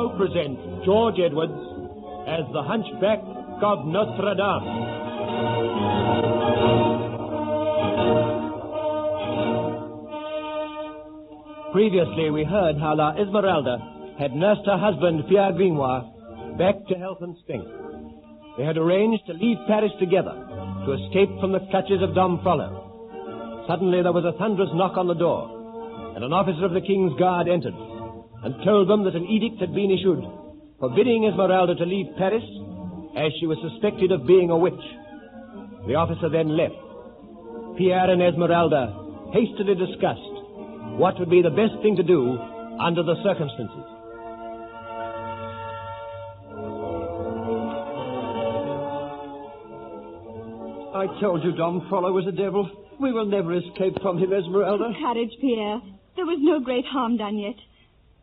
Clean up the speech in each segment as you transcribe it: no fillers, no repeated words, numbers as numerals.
now present George Edwards as the Hunchback of Notre-Dame. Previously, we heard how La Esmeralda had nursed her husband, Pierre Grimoire, back to health and strength. They had arranged to leave Paris together to escape from the clutches of Dom Frollo. Suddenly, there was a thunderous knock on the door, and an officer of the King's Guard entered and told them that an edict had been issued forbidding Esmeralda to leave Paris as she was suspected of being a witch. The officer then left. Pierre and Esmeralda hastily discussed what would be the best thing to do under the circumstances. I told you Dom Frollo was a devil. We will never escape from him, Esmeralda. Courage, Pierre. There was no great harm done yet.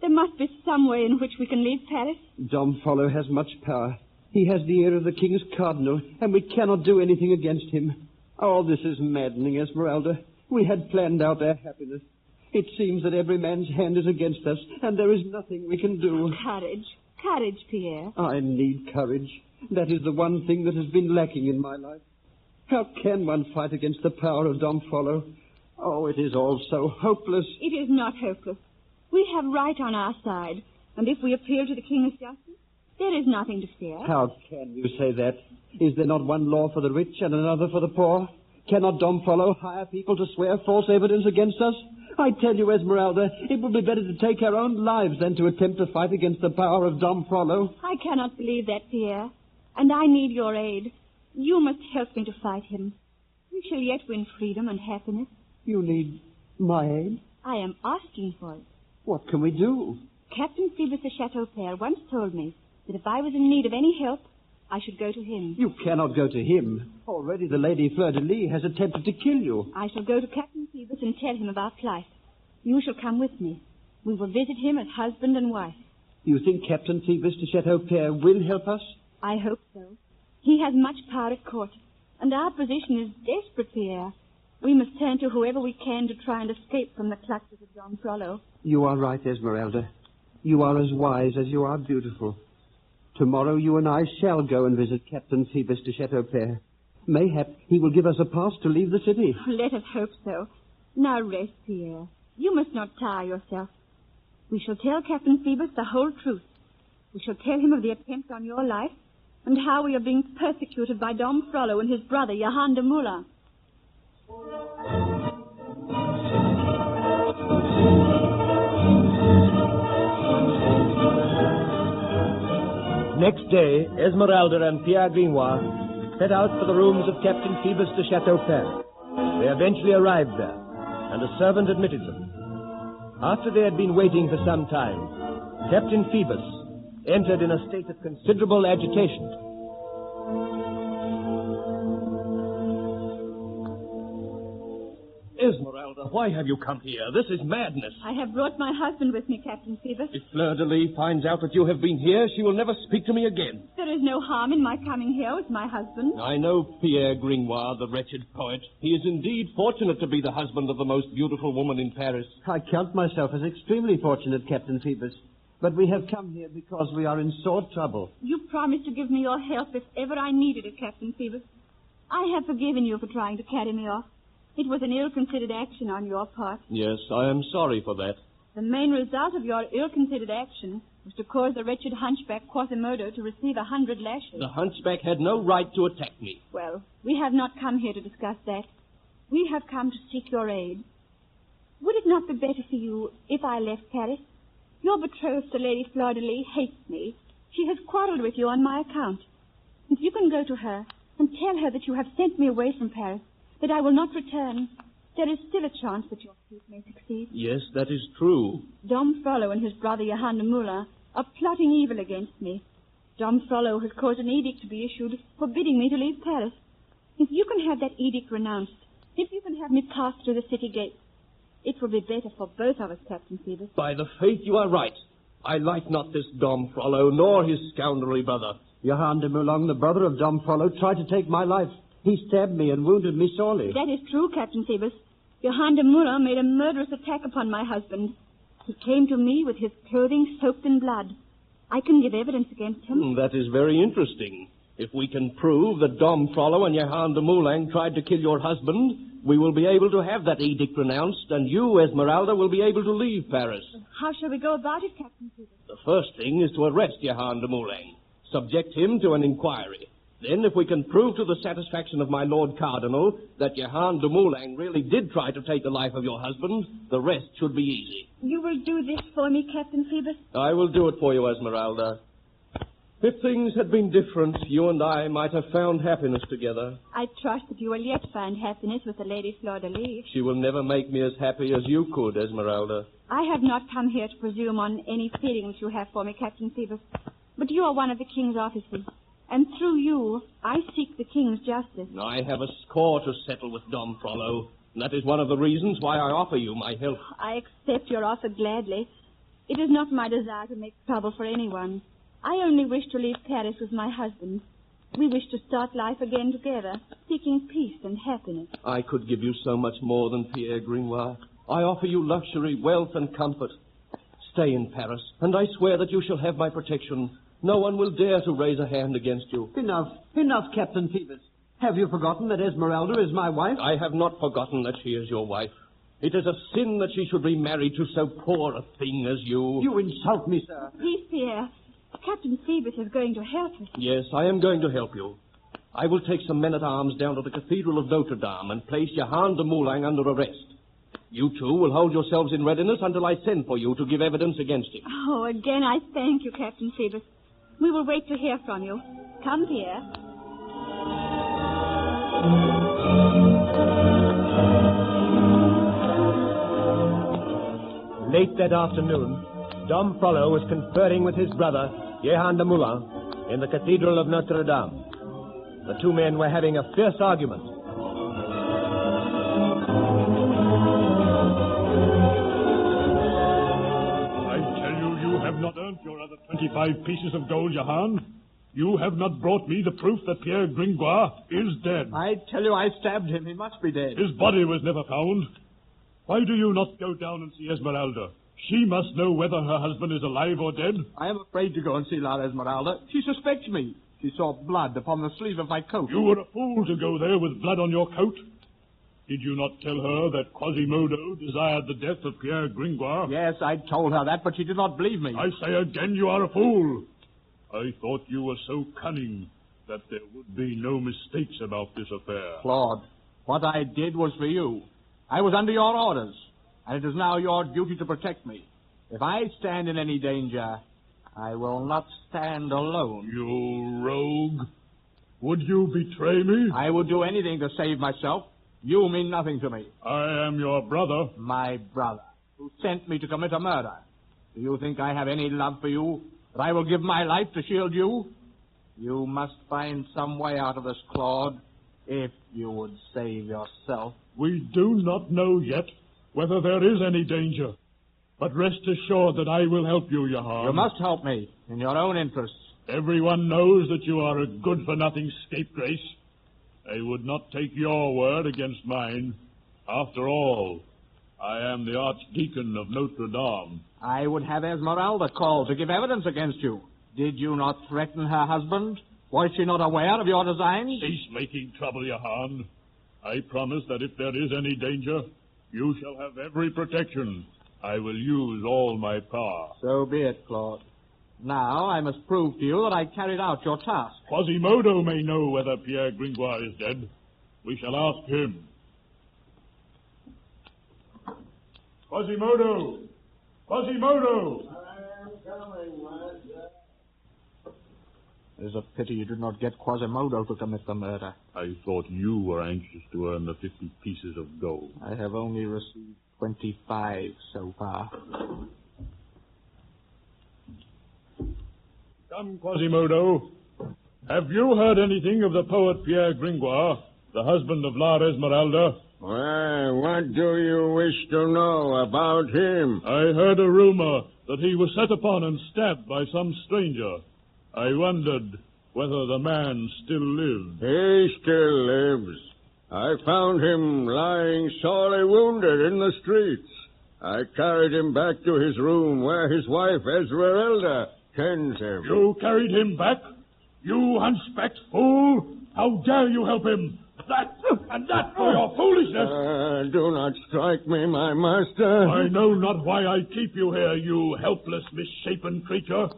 There must be some way in which we can leave Paris. Dom Frollo has much power. He has the ear of the King's Cardinal, and we cannot do anything against him. Oh, this is maddening, Esmeralda. We had planned out our happiness. It seems that every man's hand is against us, and there is nothing we can do. Courage. Courage, Pierre. I need courage. That is the one thing that has been lacking in my life. How can one fight against the power of Dom Frollo? Oh, it is all so hopeless. It is not hopeless. We have right on our side, and if we appeal to the King's justice, there is nothing to fear. How can you say that? Is there not one law for the rich and another for the poor? Cannot Dom Frollo hire people to swear false evidence against us? I tell you, Esmeralda, it would be better to take our own lives than to attempt to fight against the power of Dom Frollo. I cannot believe that, Pierre, and I need your aid. You must help me to fight him. We shall yet win freedom and happiness. You need my aid? I am asking for it. What can we do? Captain Phoebus de Chateaupert once told me that if I was in need of any help, I should go to him. You cannot go to him. Already the Lady Fleur-de-Lis has attempted to kill you. I shall go to Captain Phoebus and tell him of our flight. You shall come with me. We will visit him as husband and wife. You think Captain Phoebus de Chateaupert will help us? I hope so. He has much power at court, and our position is desperate, Pierre. We must turn to whoever we can to try and escape from the clutches of Dom Frollo. You are right, Esmeralda. You are as wise as you are beautiful. Tomorrow you and I shall go and visit Captain Phoebus de Chateaupert. Mayhap he will give us a pass to leave the city. Let us hope so. Now rest, Pierre. You must not tire yourself. We shall tell Captain Phoebus the whole truth. We shall tell him of the attempt on your life and how we are being persecuted by Dom Frollo and his brother, Johann de Moulin. Next day, Esmeralda and Pierre Grimoire set out for the rooms of Captain Phoebus de Chateaupert. They eventually arrived there, and a servant admitted them. After they had been waiting for some time, Captain Phoebus entered in a state of considerable agitation. Esmeralda, why have you come here? This is madness. I have brought my husband with me, Captain Phoebus. If Fleur-de-Lis finds out that you have been here, she will never speak to me again. There is no harm in my coming here with my husband. I know Pierre Grimoire, the wretched poet. He is indeed fortunate to be the husband of the most beautiful woman in Paris. I count myself as extremely fortunate, Captain Phoebus. But we have come here because we are in sore trouble. You promised to give me your help if ever I needed it, Captain Phoebus. I have forgiven you for trying to carry me off. It was an ill-considered action on your part. Yes, I am sorry for that. The main result of your ill-considered action was to cause the wretched hunchback Quasimodo to receive 100 lashes. The hunchback had no right to attack me. Well, we have not come here to discuss that. We have come to seek your aid. Would it not be better for you if I left Paris? Your betrothed, the Lady Fleur-de-Lis, hates me. She has quarreled with you on my account. If you can go to her and tell her that you have sent me away from Paris, that I will not return, there is still a chance that your suit may succeed. Yes, that is true. Dom Frollo and his brother Johann de Moulin are plotting evil against me. Dom Frollo has caused an edict to be issued forbidding me to leave Paris. If you can have that edict renounced, if you can have me pass through the city gates, it will be better for both of us, Captain Phoebus. By the faith, you are right. I like not this Dom Frollo, nor his scoundrelly brother. Johann de Moulin, the brother of Dom Frollo, tried to take my life. He stabbed me and wounded me sorely. That is true, Captain Phoebus. Johann de Moulin made a murderous attack upon my husband. He came to me with his clothing soaked in blood. I can give evidence against him. That is very interesting. If we can prove that Dom Frollo and Jehan de Moulin tried to kill your husband, we will be able to have that edict pronounced, and you, Esmeralda, will be able to leave Paris. How shall we go about it, Captain Phoebus? The first thing is to arrest Jehan de Moulin, subject him to an inquiry. Then, if we can prove to the satisfaction of my Lord Cardinal that Jehan de Moulin really did try to take the life of your husband, the rest should be easy. You will do this for me, Captain Phoebus? I will do it for you, Esmeralda. If things had been different, you and I might have found happiness together. I trust that you will yet find happiness with the Lady Fleur-de-Lis. She will never make me as happy as you could, Esmeralda. I have not come here to presume on any feelings you have for me, Captain Phoebus. But you are one of the King's officers, and through you, I seek the King's justice. I have a score to settle with Dom Frollo, and that is one of the reasons why I offer you my help. I accept your offer gladly. It is not my desire to make trouble for anyone. I only wish to leave Paris with my husband. We wish to start life again together, seeking peace and happiness. I could give you so much more than Pierre Gringoire. I offer you luxury, wealth, and comfort. Stay in Paris, and I swear that you shall have my protection. No one will dare to raise a hand against you. Enough, Captain Phoebus. Have you forgotten that Esmeralda is my wife? I have not forgotten that she is your wife. It is a sin that she should be married to so poor a thing as you. You insult me, sir. Please, Pierre. Captain Phoebus is going to help us. Yes, I am going to help you. I will take some men-at-arms down to the Cathedral of Notre-Dame and place Jehan de Moulin under arrest. You two will hold yourselves in readiness until I send for you to give evidence against him. Oh, again, I thank you, Captain Phoebus. We will wait to hear from you. Come, Pierre. Late that afternoon, Dom Frollo was conferring with his brother, Jehan de Moulin, in the Cathedral of Notre-Dame. The two men were having a fierce argument. I tell you, you have not earned your other 25 pieces of gold, Jehan. You have not brought me the proof that Pierre Gringoire is dead. I tell you, I stabbed him. He must be dead. His body was never found. Why do you not go down and see Esmeralda? She must know whether her husband is alive or dead. I am afraid to go and see La Esmeralda. She suspects me. She saw blood upon the sleeve of my coat. You were a fool to go there with blood on your coat. Did you not tell her that Quasimodo desired the death of Pierre Gringoire? Yes, I told her that, but she did not believe me. I say again, you are a fool. I thought you were so cunning that there would be no mistakes about this affair. Claude, what I did was for you. I was under your orders, and it is now your duty to protect me. If I stand in any danger, I will not stand alone. You rogue. Would you betray me? I would do anything to save myself. You mean nothing to me. I am your brother. My brother, who sent me to commit a murder. Do you think I have any love for you? That I will give my life to shield you? You must find some way out of this, Claude, if you would save yourself. We do not know yet whether there is any danger. But rest assured that I will help you, Jehan. You must help me, in your own interests. Everyone knows that you are a good-for-nothing scapegrace. I would not take your word against mine. After all, I am the Archdeacon of Notre-Dame. I would have Esmeralda called to give evidence against you. Did you not threaten her husband? Was she not aware of your designs? Cease making trouble, Jehan. I promise that if there is any danger, you shall have every protection. I will use all my power. So be it, Claude. Now I must prove to you that I carried out your task. Quasimodo may know whether Pierre Gringoire is dead. We shall ask him. Quasimodo! Quasimodo! I am coming, master. It is a pity you did not get Quasimodo to commit the murder. I thought you were anxious to earn the 50 pieces of gold. I have only received 25 so far. Come, Quasimodo. Have you heard anything of the poet Pierre Gringoire, the husband of La Esmeralda? Well, what do you wish to know about him? I heard a rumor that he was set upon and stabbed by some stranger. I wondered whether the man still lived. He still lives. I found him lying sorely wounded in the streets. I carried him back to his room where his wife, Esmeralda, tends him. You carried him back? You hunchbacked fool! How dare you help him? That and that for your foolishness! Do not strike me, my master. I know not why I keep you here, you helpless, misshapen creature.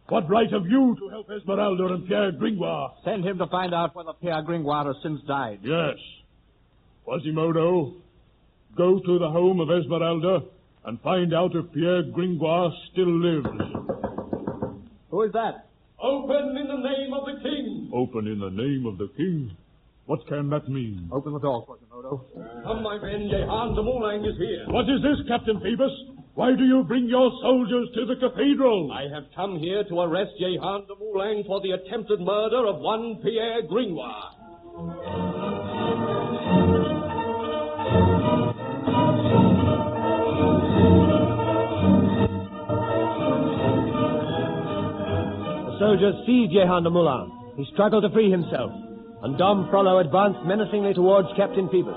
What right have you to help Esmeralda and Pierre Gringoire? Send him to find out whether Pierre Gringoire has since died. Yes. Quasimodo, go to the home of Esmeralda and find out if Pierre Gringoire still lives. Who is that? Open in the name of the king. Open in the name of the king? What can that mean? Open the door, Quasimodo. Come, my men, Jehan de Moulin is here. What is this, Captain Phoebus? Why do you bring your soldiers to the cathedral? I have come here to arrest Jehan de Moulin for the attempted murder of one Pierre Gringoire. The soldiers seized Jehan de Moulin. He struggled to free himself, and Dom Frollo advanced menacingly towards Captain Phoebus.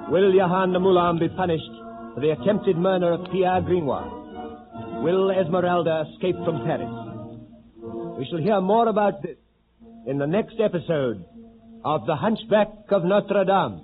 Will Jehan de Moulin be punished for the attempted murder of Pierre Gringoire? Will Esmeralda escape from Paris? We shall hear more about this in the next episode of The Hunchback of Notre-Dame.